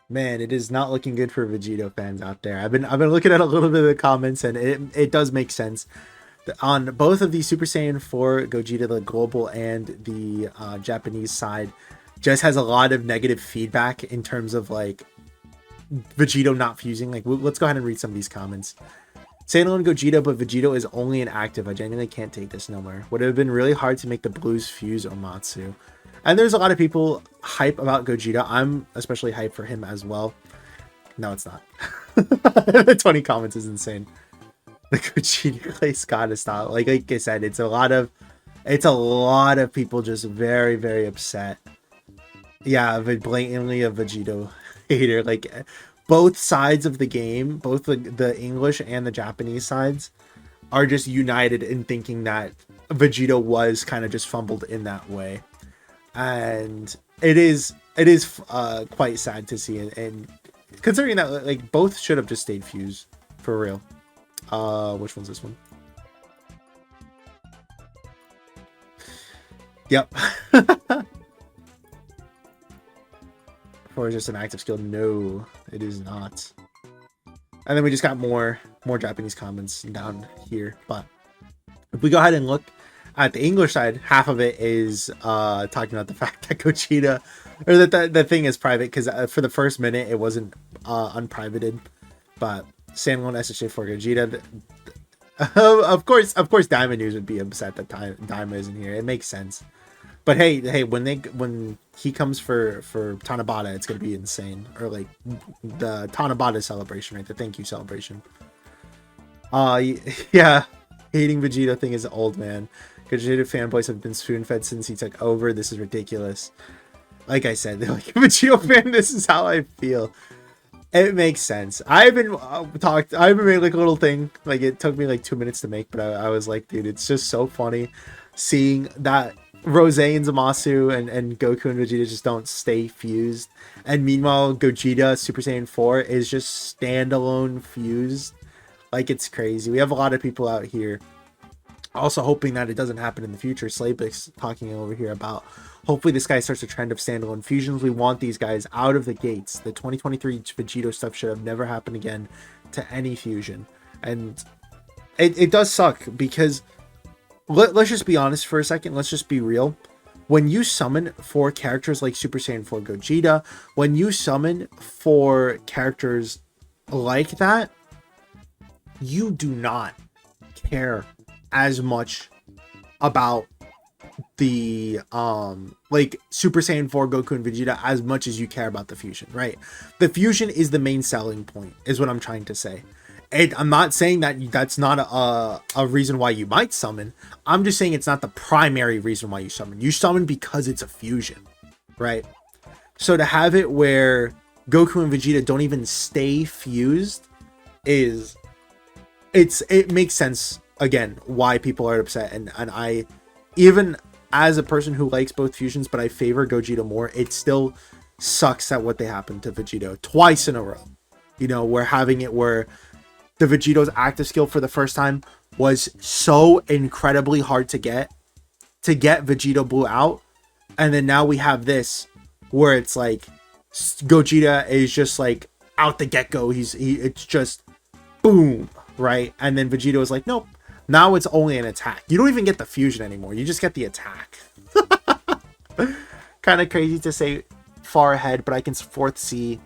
Man, it is not looking good for Vegito fans out there. I've been looking at a little bit of the comments, and it does make sense. On both of the Super Saiyan 4 Gogeta, the global and the Japanese side, just has a lot of negative feedback in terms of like Vegito not fusing. Like, let's go ahead and read some of these comments. Sailor and Gogeta, but Vegito is only inactive. I genuinely can't take this no more. Would have been really hard to make the blues fuse Omatsu. And there's a lot of people hype about Gogeta. I'm especially hype for him as well. No, it's not. The 20 comments is insane. The Gogeta place gotta stop. Like I said, it's a lot of people just very, very upset. Yeah, blatantly a Vegito hater. Like both sides of the game, both the English and the Japanese sides, are just united in thinking that Vegito was kind of just fumbled in that way. And it is quite sad to see, and considering that like both should have just stayed fused for real. Which one's this one? Yep. Or just an active skill? No, it is not. And then we just got more Japanese comments down here. But if we go ahead and look at the English side, half of it is talking about the fact that Gogeta, or that the thing is private, because for the first minute it wasn't unprivated. But Sanlon SHA for Gogeta, of course, Diamond News would be upset that Diamond isn't here. It makes sense. But hey, when he comes for Tanabata, it's gonna be insane. Or like the Tanabata celebration, right? The thank you celebration. Yeah, hating Vegeta thing is old, man. Vegeta fanboys have been spoon fed since he took over. This is ridiculous. Like I said, they're like, Vegito fan, this is how I feel. It makes sense. I've been made like a little thing. Like it took me like 2 minutes to make, but I was like, dude, it's just so funny seeing that Rose and Zamasu and Goku and Vegeta just don't stay fused. And meanwhile, Gogeta Super Saiyan 4 is just standalone fused. Like, it's crazy. We have a lot of people out here also hoping that it doesn't happen in the future. Slaybick's talking over here about hopefully this guy starts a trend of standalone fusions. We want these guys out of the gates. The 2023 Vegito stuff should have never happened again to any fusion. And it does suck because let's just be honest for a second. Let's just be real. When you summon for characters like Super Saiyan 4 Gogeta, when you summon for characters like that, you do not care as much about the like Super Saiyan 4 Goku and Vegeta as much as you care about the fusion, right? The fusion is the main selling point, is what I'm trying to say. And I'm not saying that that's not a reason why you might summon. I'm just saying it's not the primary reason why you summon. You summon because it's a fusion, right? So to have it where Goku and Vegeta don't even stay fused it makes sense, again, why people are upset. And I, even as a person who likes both fusions, but I favor Gogeta more, it still sucks at what they happened to Vegito twice in a row. You know, we're having it where the Vegito's active skill for the first time was so incredibly hard to get Vegito Blue out. And then now we have this where it's like Gogeta is just like out the get-go. It's just boom, right? And then Vegito is like, nope, now it's only an attack. You don't even get the fusion anymore. You just get the attack. Kind of crazy to say far ahead, but I can foresee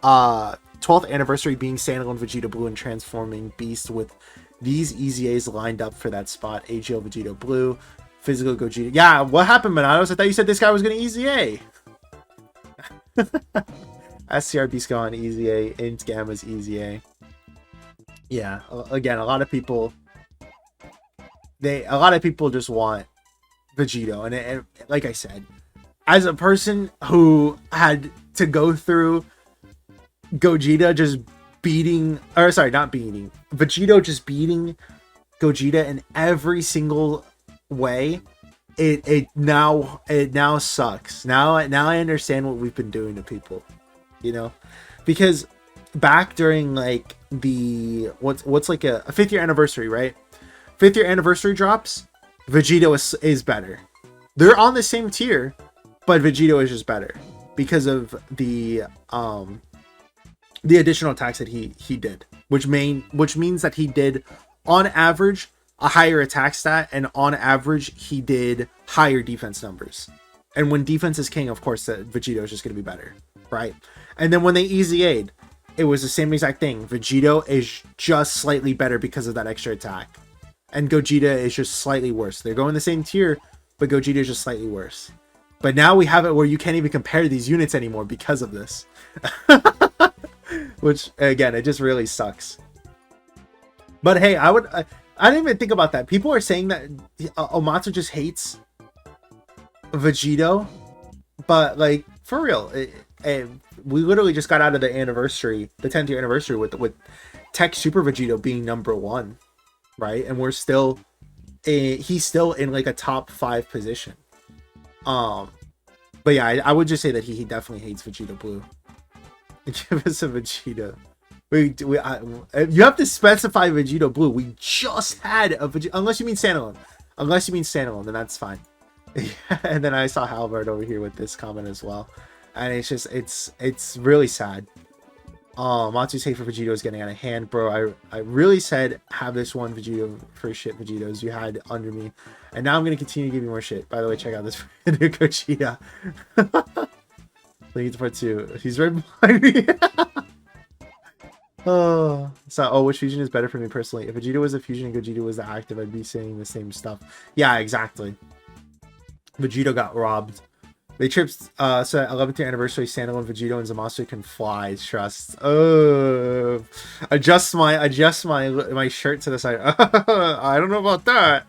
12th anniversary being standalone Vegeta Blue and transforming Beast with these EZAs lined up for that spot. AGL Vegeta Blue, physical Gogeta. Yeah, what happened, Manados? I thought you said this guy was going to EZA. SCR Beast on EZA, Int Gamma's EZA. Yeah, again, a lot of people just want Vegito, and like I said, as a person who had to go through Gogeta just beating, or sorry, not beating, Vegito just beating Gogeta in every single way, it now sucks. Now I understand what we've been doing to people, you know, because back during like the what's like a 5th year anniversary, right? 5th year anniversary drops, Vegito is better. They're on the same tier, but Vegito is just better because of the the additional attacks that he did, which means that he did on average a higher attack stat, and on average he did higher defense numbers. And when defense is king, of course, Vegito is just going to be better, right? And then when they easy aid, it was the same exact thing. Vegito is just slightly better because of that extra attack, and Gogeta is just slightly worse. They're going the same tier, but Gogeta is just slightly worse. But now we have it where you can't even compare these units anymore because of this. Which, again, it just really sucks. But hey, I didn't even think about that. People are saying that Omatsu just hates Vegito. But, like, for real, we literally just got out of the anniversary, the 10th year anniversary with Tech Super Vegito being #1, right? And we're still, he's still in, like, a top 5 position. But yeah, I would just say that he definitely hates Vegito Blue. Give us a Vegito. You have to specify Vegito Blue. We just had a Vegito, unless you mean standalone. Unless you mean standalone, then that's fine. And then I saw Halbert over here with this comment as well, and it's just it's really sad. Matsu's hate for Vegito is getting out of hand, bro. I really said have this one Vegito for shit Vegitos you had under me, and now I'm gonna continue to give you more shit. By the way, check out this new Gogeta. Link to part 2. He's right behind me. Which fusion is better for me personally? If Vegeta was a fusion and Gogeta was the active, I'd be saying the same stuff. Yeah, exactly. Vegito got robbed. They tripped so 11th year anniversary standalone Vegito and Zamasu can fly. Trust. Adjust my shirt to the side. I don't know about that.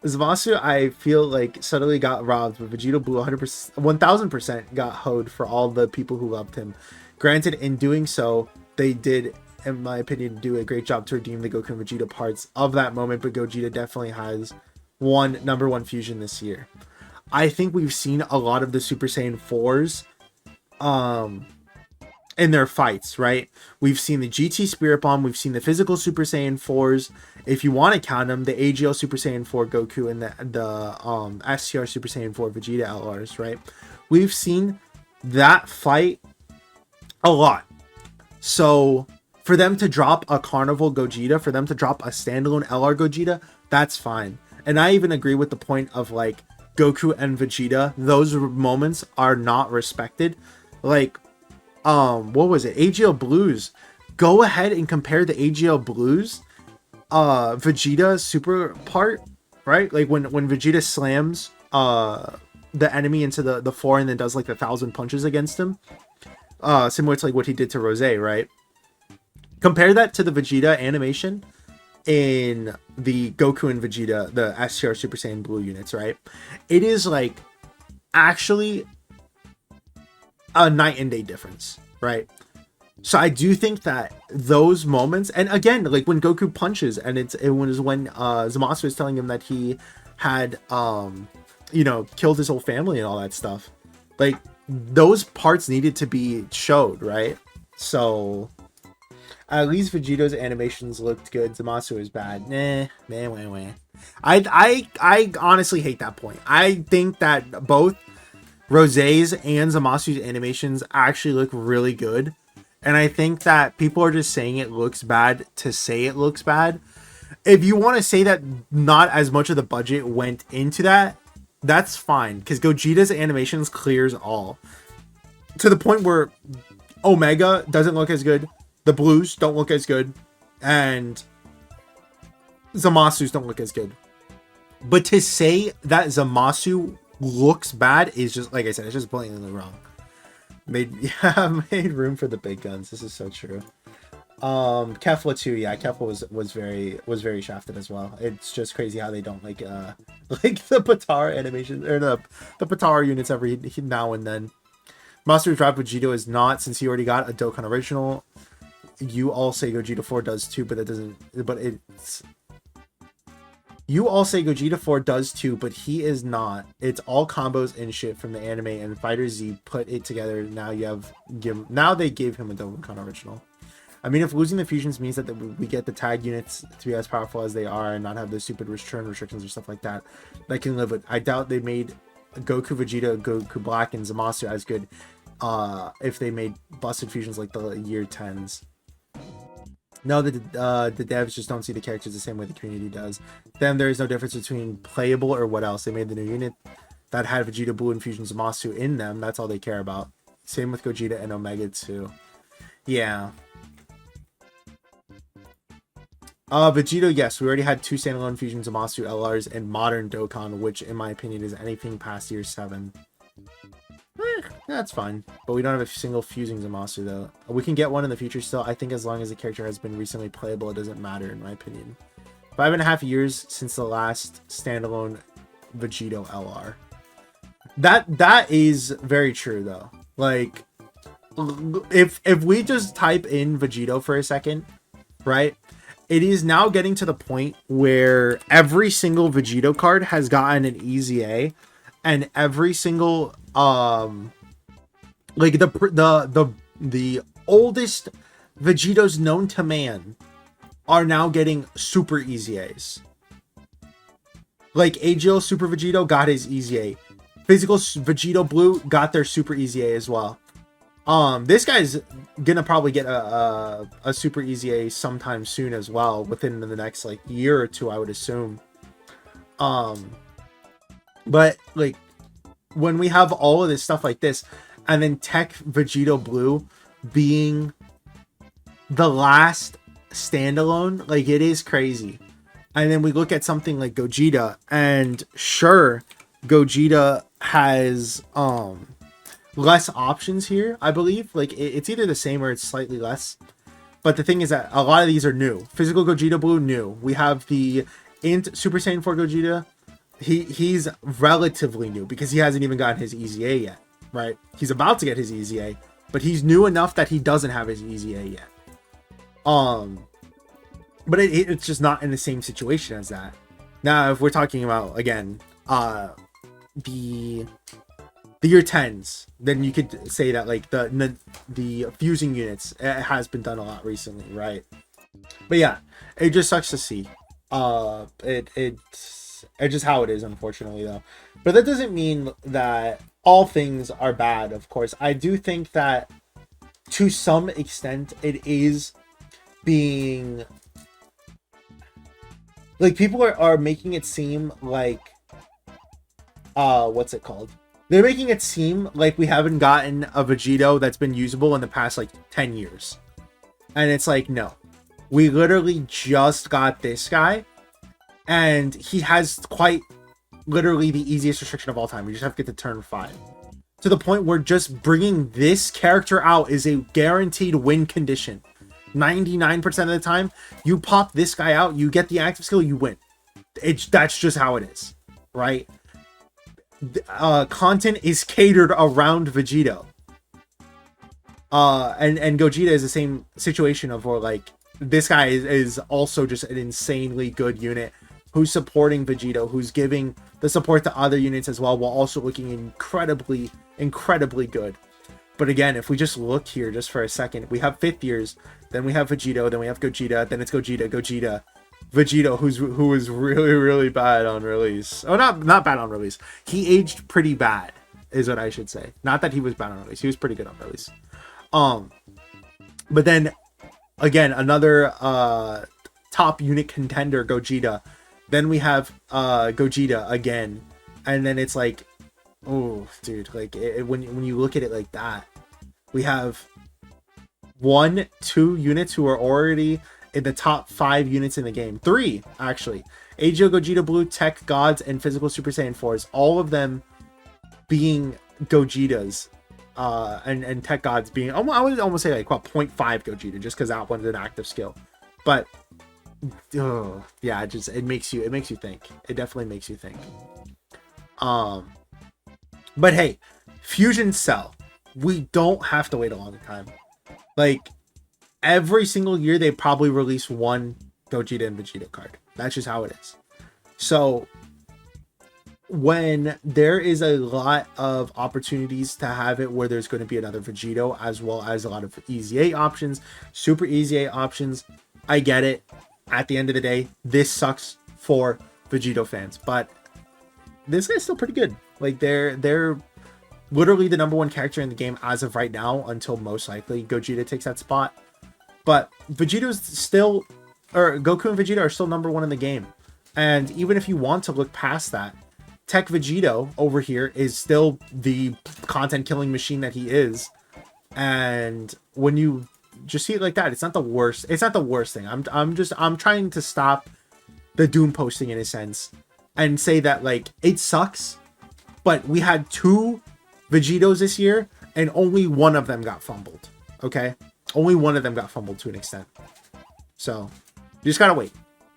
Zamasu, I feel like suddenly got robbed, but Vegito Blue 100%, 1000% got hoed for all the people who loved him. Granted, in doing so, they did, in my opinion, do a great job to redeem the Goku and Vegeta parts of that moment, but Gogeta definitely has #1 fusion this year. I think we've seen a lot of the Super Saiyan 4s in their fights, right? We've seen the GT Spirit Bomb, we've seen the physical Super Saiyan 4s. If you want to count them, the AGL Super Saiyan 4 Goku and the STR Super Saiyan 4 Vegeta LRs, right? We've seen that fight a lot. So for them to drop a Carnival Gogeta, for them to drop a standalone LR Gogeta, that's fine. And I even agree with the point of, like, Goku and Vegeta, those moments are not respected. Like, what was it? AGL Blues. Go ahead and compare the AGL Blues, Vegeta super part, right? Like when Vegeta slams the enemy into the floor and then does like 1,000 punches against him. Similar to like what he did to Rose, right? Compare that to the Vegeta animation in the Goku and Vegeta, the STR Super Saiyan Blue units, right? It is like actually a night and day difference, right? So I do think that those moments, and again, like when Goku punches, and it was when Zamasu was telling him that he had killed his whole family and all that stuff. Like those parts needed to be showed, right? So at least Vegito's animations looked good. Zamasu is bad. Nah. I honestly hate that point. I think that both Rose's and Zamasu's animations actually look really good. And I think that people are just saying it looks bad to say it looks bad. If you want to say that not as much of the budget went into that, that's fine. Because Gogeta's animations clears all. To the point where Omega doesn't look as good. The Blues don't look as good. And Zamasu's don't look as good. But to say that Zamasu looks bad is just, like I said, it's just blatantly wrong. Made room for the big guns. This is so true. Kefla too, yeah. Kefla was very shafted as well. It's just crazy how they don't like the Patara animation or the Patara units every now and then. Master Drop Vegito is not, since he already got a Dokkan original. You all say Gogeta 4 does too, but it doesn't. But it's. You all say Gogeta 4 does too, but he is not. It's all combos and shit from the anime, and Fighter Z put it together. Now they gave him a Dokkan original. I mean, if losing the fusions means that we get the tag units to be as powerful as they are and not have the stupid return restrictions or stuff like that, I can live with. I doubt they made Goku Vegeta, Goku Black, and Zamasu as good. if they made busted fusions like the year 10s. No, the devs just don't see the characters the same way the community does. Then there is no difference between playable or what else. They made the new unit that had Vegeta, Blue, and Fusion Zamasu in them. That's all they care about. Same with Gogeta and Omega too. Yeah. Vegito, yes, we already had 2 standalone Fusion Zamasu LRs and modern Dokkan, which in my opinion is anything past year 7. That's fine. But we don't have a single fusing Zamasu though. We can get one in the future still. I think as long as the character has been recently playable, it doesn't matter in my opinion. 5.5 years since the last standalone Vegito LR. That is very true though. Like, if we just type in Vegito for a second, right? It is now getting to the point where every single Vegito card has gotten an EZA, and every single like the oldest Vegitos known to man are now getting super EZAs. Like AGL Super Vegito got his EZA. Physical Vegito Blue got their super EZA as well. This guy's gonna probably get a super EZA sometime soon as well, within the next like year or two, I would assume. But like when we have all of this stuff like this, and then Tech Vegito Blue being the last standalone, like it is crazy. And then we look at something like Gogeta, and sure, Gogeta has less options here, I believe. Like it's either the same or it's slightly less. But the thing is that a lot of these are new. Physical Gogeta Blue, new. We have the Int Super Saiyan 4 Gogeta. He's relatively new because he hasn't even gotten his EZA yet, right? He's about to get his EZA, but he's new enough that he doesn't have his EZA yet. But it's just not in the same situation as that. Now, if we're talking about, again, the year 10s, then you could say that like the fusing units, it has been done a lot recently, right? But yeah, it just sucks to see. It's just how it is, unfortunately, though. But that doesn't mean that all things are bad, of course. I do think that to some extent it is being like, people are making it seem like what's it called? They're making it seem like we haven't gotten a Vegito that's been usable in the past like 10 years. And it's like, no. We literally just got this guy, and he has quite literally the easiest restriction of all time. We just have to get to turn 5. To the point where just bringing this character out is a guaranteed win condition. 99% of the time, you pop this guy out, you get the active skill, you win. That's just how it is, right? Content is catered around Vegito. And Gogeta is the same situation of where like this guy is also just an insanely good unit who's supporting Vegito, who's giving the support to other units as well, while also looking incredibly good. But again, if we just look here just for a second, we have 5th years, then we have Vegito, then we have Gogeta, then it's Gogeta, Vegito, who was really bad on release. Oh, not bad on release. He aged pretty bad, is what I should say. Not that he was bad on release. He was pretty good on release. But then again, another top unit contender, Gogeta. Then we have Gogeta again, and then it's like, oh, dude, like when you look at it like that, we have 1, 2 units who are already in the top 5 units in the game. 3, actually. AGO, Gogeta Blue, Tech Gods, and Physical Super Saiyan 4s. All of them being Gogetas. And Tech Gods being, I would almost say like, what, 0.5 Gogeta, just because that one's an active skill. But, yeah, it makes you think. It definitely makes you think. But hey, Fusion Cell. We don't have to wait a long time. Like, every single year they probably release one Gogeta and Vegeta card. That's just how it is. So when there is a lot of opportunities to have it where there's going to be another Vegito, as well as a lot of EZA options, super EZA options, I get it. At the end of the day, this sucks for Vegito fans, but this guy's still pretty good. Like they're literally the #1 character in the game as of right now, until most likely Gogeta takes that spot. But Vegito's still, or Goku and Vegeta are still #1 in the game. And even if you want to look past that, Tech Vegito over here is still the content killing machine that he is. And when you just see it like that, it's not the worst. It's not the worst thing. I'm trying to stop the doom posting in a sense and say that, like, it sucks, but we had 2 Vegitos this year and only one of them got fumbled. Okay? Only one of them got fumbled to an extent. So, you just gotta wait.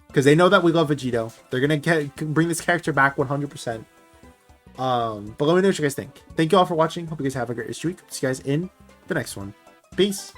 Because they know that we love Vegito. They're gonna bring this character back 100%. But let me know what you guys think. Thank you all for watching. Hope you guys have a great rest of your week. See you guys in the next one. Peace.